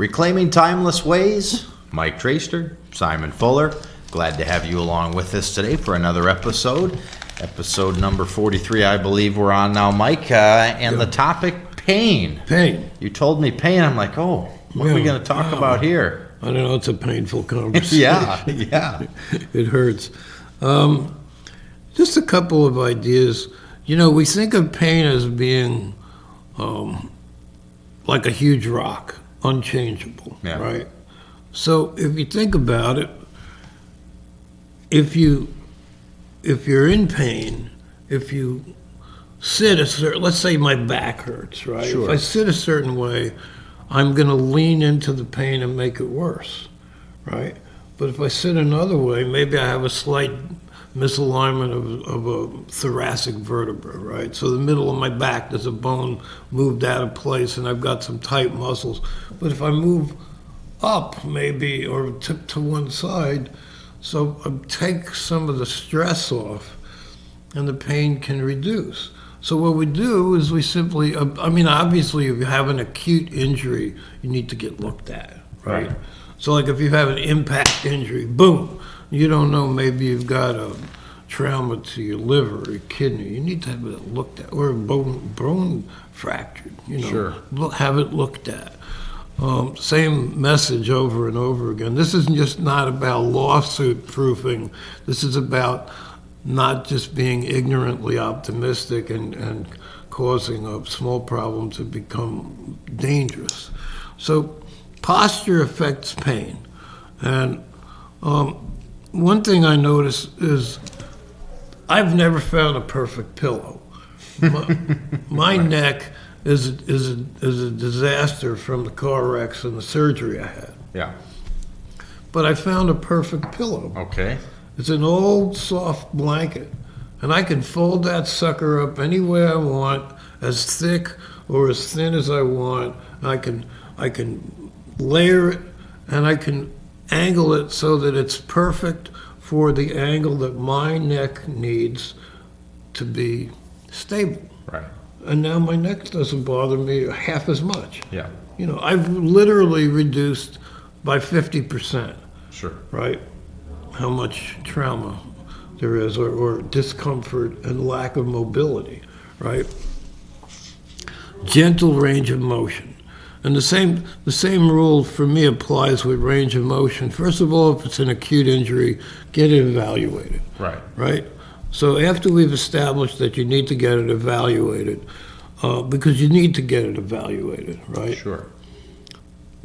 Reclaiming Timeless Ways, Mike Traster, Simon Fuller. Glad to have you along with us today for another episode. Episode number 43, I believe we're on now, Mike. And the topic, pain. Pain. You told me pain. I'm like, oh, what are we going to talk about here? I don't know. It's a painful conversation. Yeah. It hurts. Just a couple of ideas. You know, we think of pain as being like a huge rock, unchangeable, right? So if you think about it, if you're in pain, if you sit let's say my back hurts, right? Sure. If I sit a certain way, I'm going to lean into the pain and make it worse, right? But if I sit another way, maybe I have a slight misalignment of a thoracic vertebra, right? So the middle of my back, there's a bone moved out of place and I've got some tight muscles. But if I move up maybe or tip to one side, so I take some of the stress off and the pain can reduce. So what we do is we simply, obviously if you have an acute injury, you need to get looked at, right? So like if you have an impact injury, boom, you don't know, maybe you've got a trauma to your liver or your kidney. You need to have it looked at, or a bone fractured, Sure. Have it looked at. Same message over and over again. This is just not about lawsuit proofing. This is about not just being ignorantly optimistic and causing a small problem to become dangerous. So posture affects pain. And one thing I notice is I've never found a perfect pillow. My neck is a disaster from the car wrecks and the surgery I had. Yeah. But I found a perfect pillow. Okay. It's an old soft blanket, and I can fold that sucker up any way I want, as thick or as thin as I want. I can layer it, and I can angle it so that it's perfect for the angle that my neck needs to be stable. Right. And now my neck doesn't bother me half as much. Yeah. I've literally reduced by 50%. Sure. Right? How much trauma there is, or discomfort and lack of mobility, right? Gentle range of motion. And the same rule for me applies with range of motion. First of all, if it's an acute injury, get it evaluated. Right? So after we've established that you need to get it evaluated, because you need to get it evaluated, right? Sure.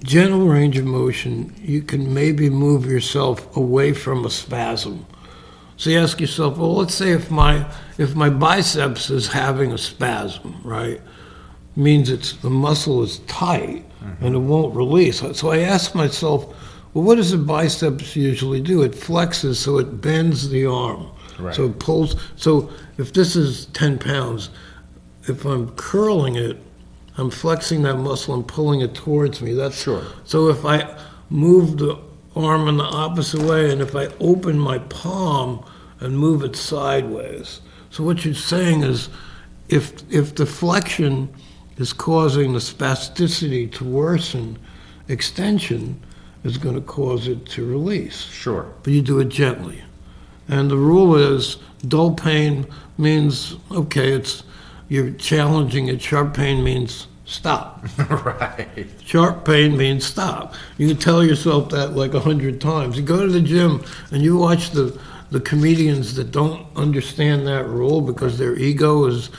Gentle range of motion, you can maybe move yourself away from a spasm. So you ask yourself, well, let's say if my biceps is having a spasm, right? Means the muscle is tight and it won't release. So I ask myself, well, what does the biceps usually do? It flexes, so it bends the arm. Right. So it pulls. So if this is 10 pounds, if I'm curling it, I'm flexing that muscle and pulling it towards me. That's Sure. So if I move the arm in the opposite way, and if I open my palm and move it sideways. So what you're saying is, if the flexion is causing the spasticity to worsen, extension is going to cause it to release. Sure. But you do it gently. And the rule is, dull pain means, okay, you're challenging it. Sharp pain means stop. Right. Sharp pain means stop. You can tell yourself that like 100 times. You go to the gym and you watch the comedians that don't understand that rule because their ego is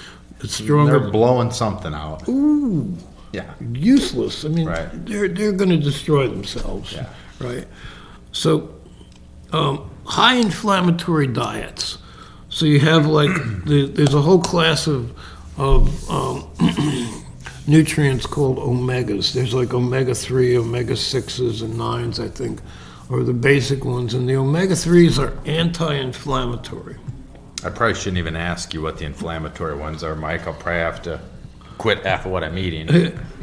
stronger. They're blowing something out. Ooh. Yeah. Useless. I mean, Right. they're going to destroy themselves. Yeah. Right. So, high inflammatory diets. So you have like there's a whole class of nutrients called omegas. There's like omega-3, omega-6s, and 9s, I think, are the basic ones. And the omega-3s are anti-inflammatory. I probably shouldn't even ask you what the inflammatory ones are, Mike. I'll probably have to quit after what I'm eating.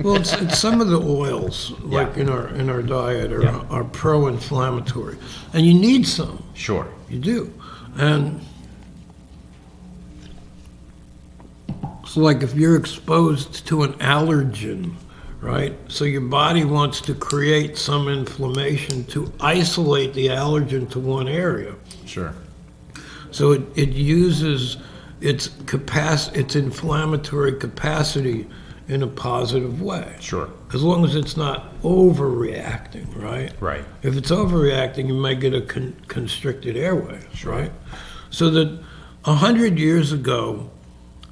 Well, it's some of the oils, like in our diet, are pro-inflammatory. And you need some. Sure. You do. And so like if you're exposed to an allergen, right? So your body wants to create some inflammation to isolate the allergen to one area. Sure. So it uses its inflammatory capacity in a positive way. Sure. As long as it's not overreacting, right? Right. If it's overreacting, you might get a constricted airway, right? So that 100 years ago,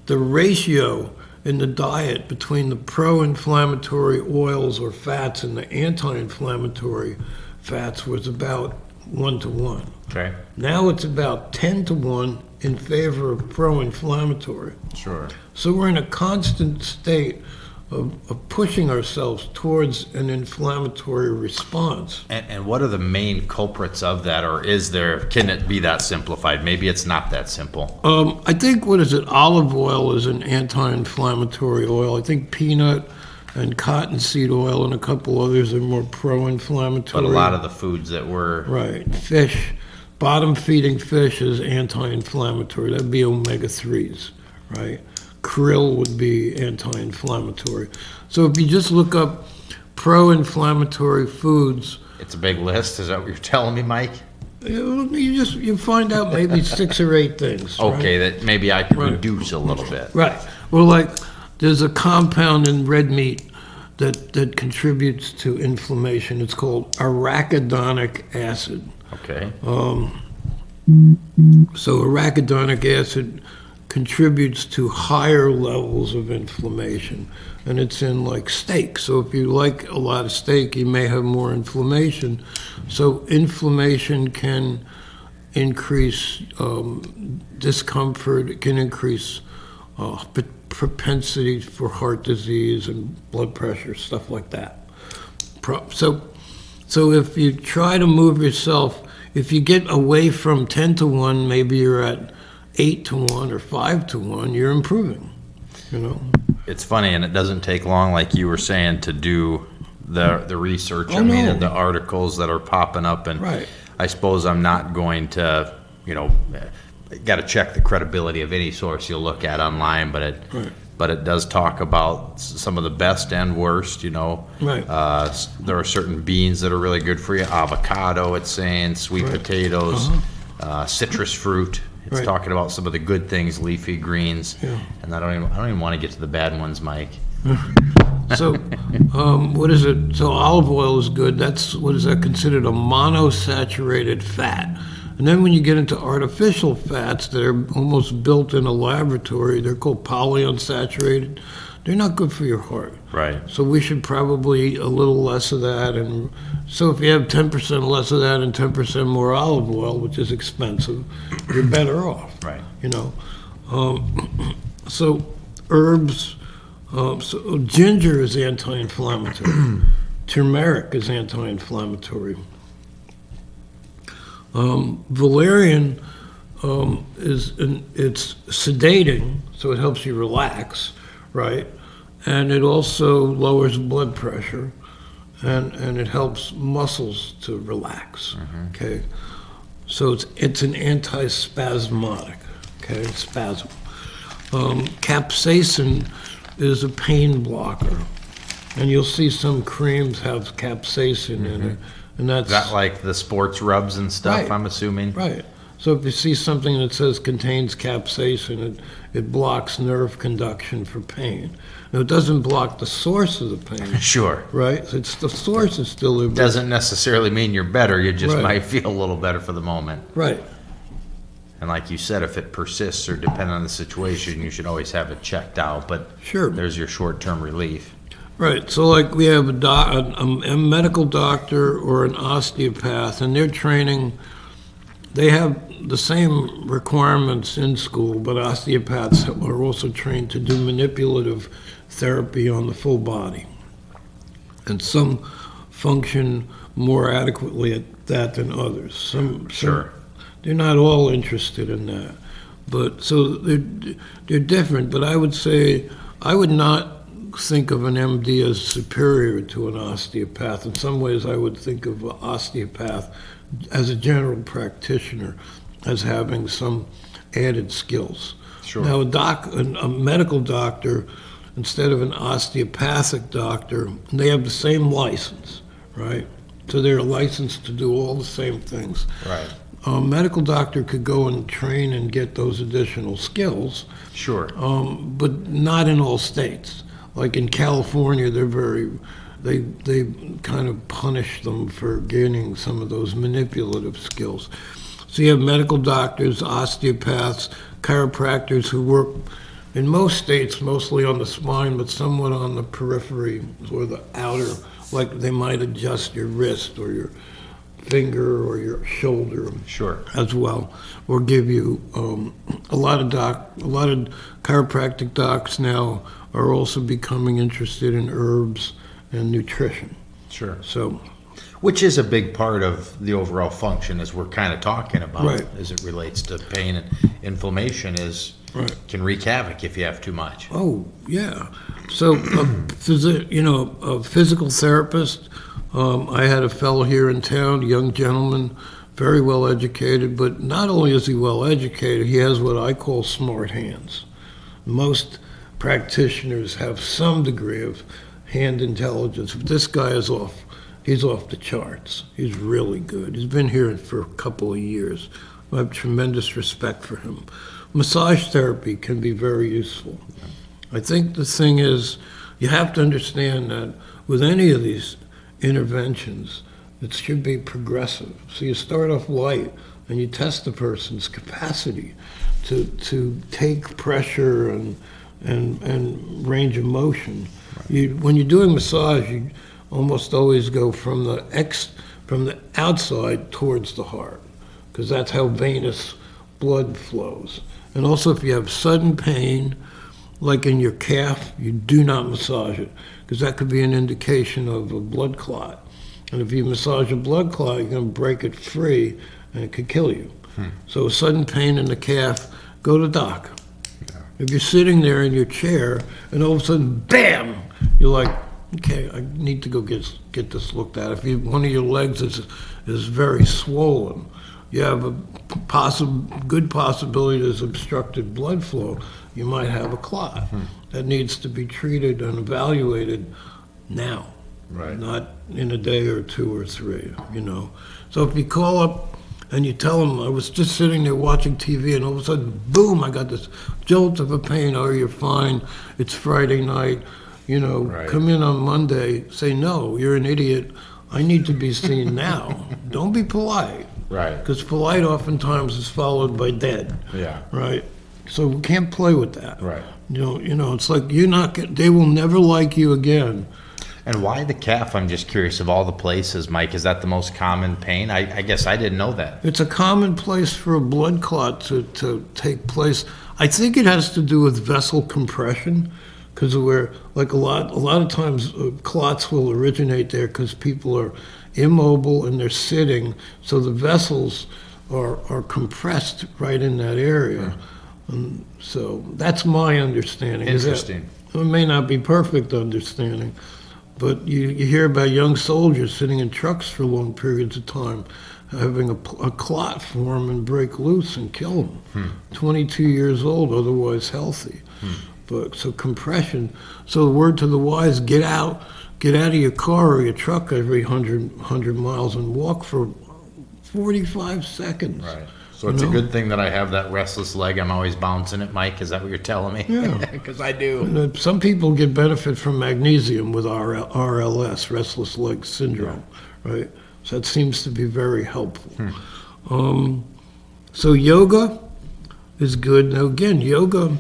the ratio in the diet between the pro-inflammatory oils or fats and the anti-inflammatory fats was about 1-to-1. Okay. Now it's about 10-to-1 in favor of pro-inflammatory. Sure. So we're in a constant state of pushing ourselves towards an inflammatory response. And what are the main culprits of that, or can it be that simplified? Maybe it's not that simple. I think, olive oil is an anti-inflammatory oil. I think peanut and cottonseed oil and a couple others are more pro-inflammatory. But a lot of the foods that were... Right. Fish, bottom-feeding fish is anti-inflammatory. That'd be omega-3s, right? Krill would be anti-inflammatory. So if you just look up pro-inflammatory foods... It's a big list, is that what you're telling me, Mike? You find out maybe 6 or 8 things. Okay, right? that maybe I could reduce a little bit. Right. Well, like, there's a compound in red meat that contributes to inflammation. It's called arachidonic acid. Okay. So arachidonic acid contributes to higher levels of inflammation, and it's in like steak. So if you like a lot of steak, you may have more inflammation. So inflammation can increase discomfort, it can increase propensity for heart disease and blood pressure, stuff like that. So if you try to move yourself, if you get away from 10-to-1, maybe you're at 8-to-1 or 5-to-1, you're improving, you know? It's funny, and it doesn't take long, like you were saying, to do the research. Oh, I mean, no. the articles that are popping up, and Right. I suppose I'm not going to, got to check the credibility of any source you look at online, but it does talk about some of the best and worst, Right. There are certain beans that are really good for you. Avocado, it's saying, sweet Right. potatoes, citrus fruit. It's Right. talking about some of the good things, leafy greens, Yeah. and I don't even want to get to the bad ones, Mike. So, what is it? So olive oil is good. What is that considered? A monosaturated fat. And then when you get into artificial fats that are almost built in a laboratory, they're called polyunsaturated. They're not good for your heart. Right. So we should probably eat a little less of that. And so if you have 10% less of that and 10% more olive oil, which is expensive, you're better off. Right. So herbs, so ginger is anti-inflammatory. Turmeric is anti-inflammatory. Valerian it's sedating, so it helps you relax, right? And it also lowers blood pressure, and it helps muscles to relax. Okay, so it's an antispasmodic. Okay, spasm. Capsaicin is a pain blocker, and you'll see some creams have capsaicin in it, and that's Is that like the sports rubs and stuff, Right. I'm assuming? right. So if you see something that says contains capsaicin, it blocks nerve conduction for pain. Now, it doesn't block the source of the pain, Sure. right? It's the source is still there. but- Doesn't necessarily mean you're better, you just Right. might feel a little better for the moment. Right. And like you said, if it persists or depending on the situation, you should always have it checked out, but Sure. there's your short-term relief. Right. So, like, we have a medical doctor or an osteopath, and they're training. They have the same requirements in school, but osteopaths are also trained to do manipulative therapy on the full body. And some function more adequately at that than others. Sure. They're not all interested in that. But so they're different, but I would say I would not think of an MD as superior to an osteopath. In some ways, I would think of an osteopath as a general practitioner as having some added skills. Sure. Now, a medical doctor instead of an osteopathic doctor, and they have the same license, right? So they're licensed to do all the same things. Right. A medical doctor could go and train and get those additional skills, Sure. but not in all states. Like in California, they kind of punish them for gaining some of those manipulative skills. So you have medical doctors, osteopaths, chiropractors who work in most states mostly on the spine, but somewhat on the periphery or the outer, like they might adjust your wrist or your finger or your shoulder Sure. as well, or give you a lot of chiropractic docs now are also becoming interested in herbs and nutrition. Sure. So, Which is a big part of the overall function, as we're kind of talking about, Right. as it relates to pain and inflammation, is Right. can wreak havoc if you have too much. oh yeah. So, a physical therapist. I had a fellow here in town, a young gentleman, very well educated, but not only is he well educated, he has what I call smart hands. Most practitioners have some degree of hand intelligence, but this guy is off. He's off the charts. He's really good. He's been here for a couple of years. I have tremendous respect for him. Massage therapy can be very useful. I think the thing is, you have to understand that with any of these interventions, it should be progressive. So you start off light and you test the person's capacity to take pressure and range of motion. When you're doing massage, you almost always go from the outside towards the heart, because that's how venous blood flows. And also, if you have sudden pain, like in your calf, you do not massage it, because that could be an indication of a blood clot. And if you massage a blood clot, you're going to break it free, and it could kill you. So sudden pain in the calf, go to doc. If you're sitting there in your chair, and all of a sudden, bam, you're like, okay, I need to go get this looked at. If one of your legs is very swollen, you have a good possibility there's obstructed blood flow. You might have a clot that needs to be treated and evaluated now, Right. not in a day or two or three, So if you call up and you tell them, I was just sitting there watching TV and all of a sudden, boom, I got this jolt of a pain. Oh, you're fine. It's Friday night. Right. Come in on Monday. Say, no, you're an idiot. I need to be seen now. Don't be polite. Right. Because polite oftentimes is followed by dead. Yeah. Right? So we can't play with that. Right. It's like they will never like you again. And why the calf? I'm just curious. Of all the places, Mike, is that the most common pain? I guess I didn't know that. It's a common place for a blood clot to take place. I think it has to do with vessel compression, because we're like a lot of times clots will originate there because people are immobile and they're sitting, so the vessels are compressed right in that area. And so that's my understanding. Interesting. It may not be perfect understanding, but you hear about young soldiers sitting in trucks for long periods of time, having a clot form and break loose and kill them. 22 years old, otherwise healthy. But so compression. So the word to the wise: get out of your car or your truck every 100 miles and walk for 45 seconds. Right. So it's a good thing that I have that restless leg. I'm always bouncing it, Mike. Is that what you're telling me? Yeah. Because I do. And some people get benefit from magnesium with RLS, restless leg syndrome, right? So that seems to be very helpful. So yoga is good. Now again, yoga,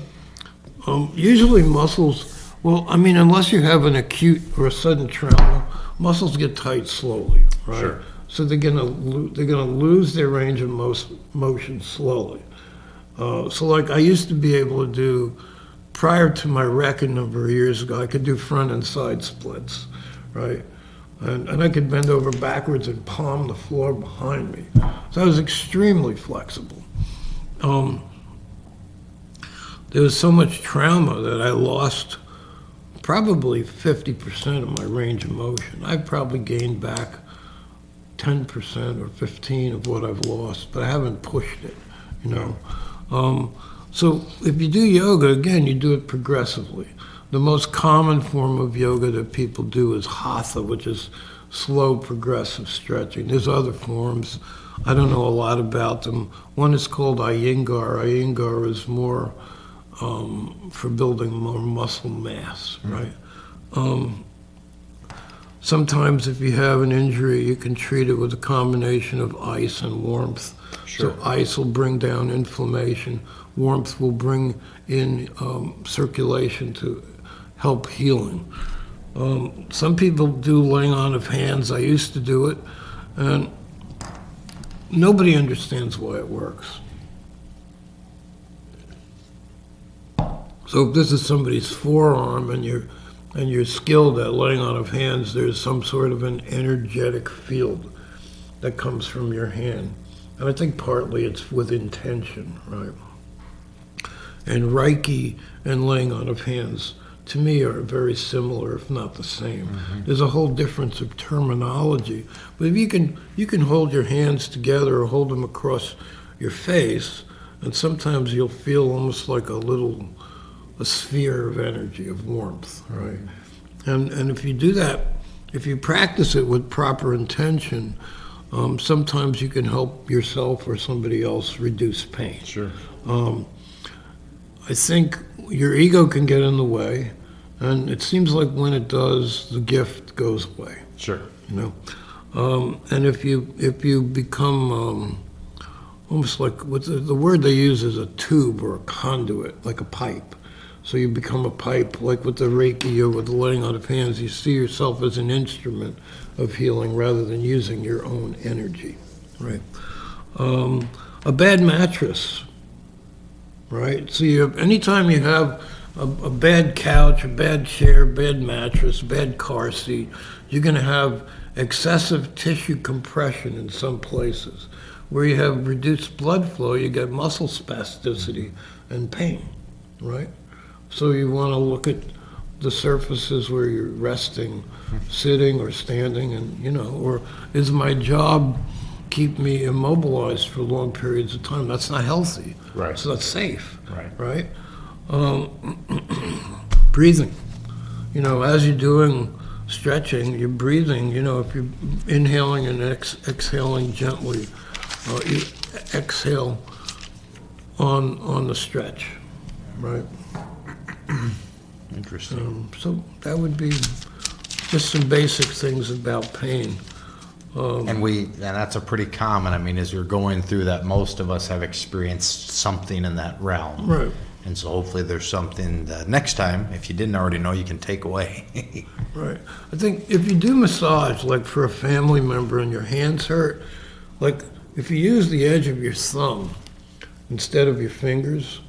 usually muscles, unless you have an acute or a sudden trauma, muscles get tight slowly, right? Sure. So they're gonna lose their range of motion slowly. So like I used to be able to do, prior to my wreck a number of years ago, I could do front and side splits, right? And I could bend over backwards and palm the floor behind me. So I was extremely flexible. There was so much trauma that I lost probably 50% of my range of motion. I've probably gained back 10% or 15% of what I've lost, but I haven't pushed it, So if you do yoga, again, you do it progressively. the most common form of yoga that people do is hatha, which is slow progressive stretching. There's other forms. I don't know a lot about them. One is called Iyengar. Iyengar is more for building more muscle mass, right? Sometimes if you have an injury, you can treat it with a combination of ice and warmth. Sure. So ice will bring down inflammation. Warmth will bring in circulation to help healing. Some people do laying on of hands. I used to do it, and nobody understands why it works. So if this is somebody's forearm and you're skilled at laying on of hands, there's some sort of an energetic field that comes from your hand. And I think partly it's with intention, right? And Reiki and laying on of hands, to me, are very similar, if not the same. There's a whole difference of terminology. But if you can hold your hands together or hold them across your face, and sometimes you'll feel almost like a sphere of energy, of warmth, right? And if you do that, if you practice it with proper intention, sometimes you can help yourself or somebody else reduce pain. Sure. I think your ego can get in the way, and it seems like when it does, the gift goes away. Sure. You know, and if you become almost like what the word they use is a tube or a conduit, like a pipe. So you become a pipe, like with the Reiki or with the laying on of hands. You see yourself as an instrument of healing rather than using your own energy, right? A bad mattress, right? So anytime you have a bad couch, a bad chair, bad mattress, bad car seat, you're going to have excessive tissue compression in some places. Where you have reduced blood flow, you get muscle spasticity and pain, right? So you want to look at the surfaces where you're resting, sitting or standing, and, or is my job keep me immobilized for long periods of time? That's not healthy. Right. It's not safe. Right. Breathing. As you're doing stretching, you're breathing. If you're inhaling and exhaling gently, you exhale on the stretch, right? Interesting. So that would be just some basic things about pain. And that's a pretty common, as you're going through that, most of us have experienced something in that realm. Right. And so hopefully there's something that next time, if you didn't already know, you can take away. Right. I think if you do massage, like for a family member and your hands hurt, like if you use the edge of your thumb instead of your fingers,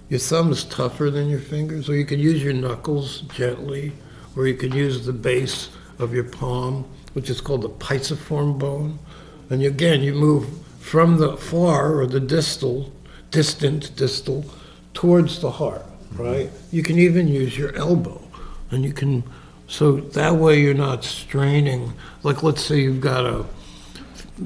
your thumb is tougher than your fingers, or you could use your knuckles gently, or you could use the base of your palm, which is called the pisiform bone. And again, you move from the far or the distal towards the heart, right? You can even use your elbow, and so that way you're not straining. Like let's say you've got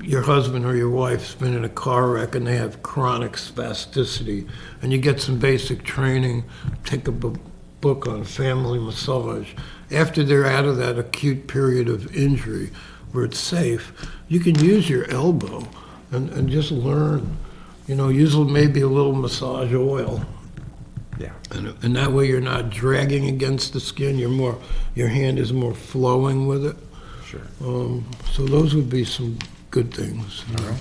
your husband or your wife's been in a car wreck and they have chronic spasticity, and you get some basic training, take a book on family massage. After they're out of that acute period of injury where it's safe, you can use your elbow and just learn, use maybe a little massage oil. Yeah. And that way you're not dragging against the skin, your hand is more flowing with it. Sure. So those would be some good things. All right.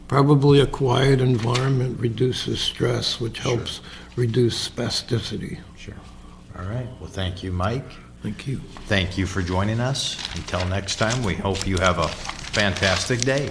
Probably a quiet environment reduces stress, which helps reduce spasticity. Sure. All right. Well, thank you, Mike. Thank you. Thank you for joining us. Until next time, we hope you have a fantastic day.